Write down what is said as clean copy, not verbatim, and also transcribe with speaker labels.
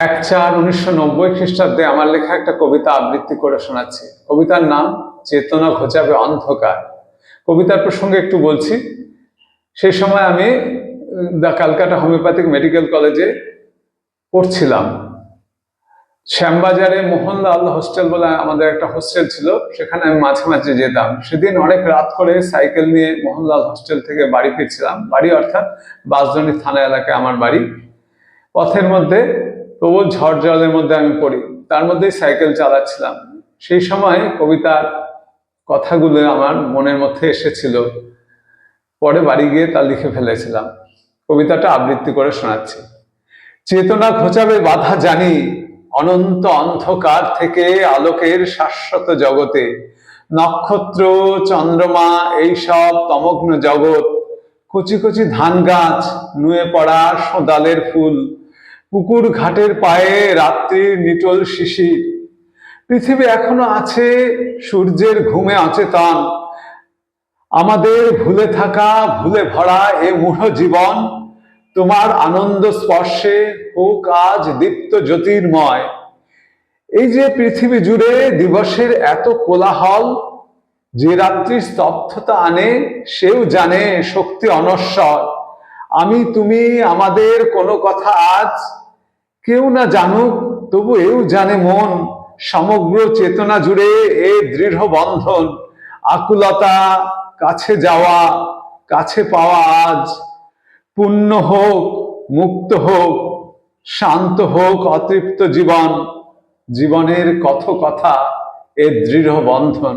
Speaker 1: ১/৪/১৯৯০ খ্রিস্টাব্দে আমার লেখা একটা কবিতা আবৃত্তি করে শোনাচ্ছি। কবিতার নাম চেতনা ঘোচাবে অন্ধকার। কবিতার প্রসঙ্গে একটু বলছি। সেই সময় আমি দ্য ক্যালকাটা হোমিওপ্যাথিক মেডিকেল কলেজে পড়ছিলাম। শ্যামবাজারে মোহনলাল হোস্টেল বলে আমাদের একটা হোস্টেল ছিল, সেখানে আমি মাঝে মাঝে যেতাম। সেদিন অনেক রাত করে সাইকেল নিয়ে মোহনলাল হোস্টেল থেকে বাড়ি ফিরছিলাম। বাড়ি অর্থাৎ বাঁশদ্রোণী থানা এলাকায় আমার বাড়ি। পথের মধ্যে প্রবল ঝড় জলের মধ্যে আমি পড়ি, তার মধ্যেই সাইকেল চালাচ্ছিলাম। সেই সময় কবিতার কথাগুলো আমার মনের মধ্যে এসেছিল, পরে বাড়ি গিয়ে তা লিখে ফেলেছিলাম। কবিতাটা আবৃত্তি করে শোনাচ্ছি। চেতনা ঘোচাবে বাধা জানি, অনন্ত অন্ধকার থেকে আলোকের শাশ্বত জগতে। নক্ষত্র চন্দ্রমা এইসব তমগ্ন জগৎ, কচি কচি ধান গাছ, নুয়ে পড়া সোঁদালের ফুল, পুকুর ঘাটের পায়ে রাত্রির নিটোল শিশির। পৃথিবী এখনো আছে সূর্যের ঘুমে অচেতন, আমাদের ভুলে থাকা ভুলে ভরা এ মূঢ় জীবন তোমার আনন্দ স্পর্শে হোক আজ দীপ্ত জ্যোতির্ময়। এই যে পৃথিবী জুড়ে দিবসের এত কোলাহল, যে রাত্রির স্তব্ধতা আনে সেও জানে শক্তি অনশ্বর। আমি তুমি আমাদের কোনো কথা আজ কেউ না জানুক, তবু এও জানে মন, সমগ্র চেতনা জুড়ে এ দৃঢ় বন্ধন। আকুলতা, কাছে যাওয়া, কাছে পাওয়া আজ। পূর্ণ হোক, মুক্ত হোক, শান্ত হোক অতৃপ্ত জীবন, জীবনের কত কথা এ দৃঢ় বন্ধন।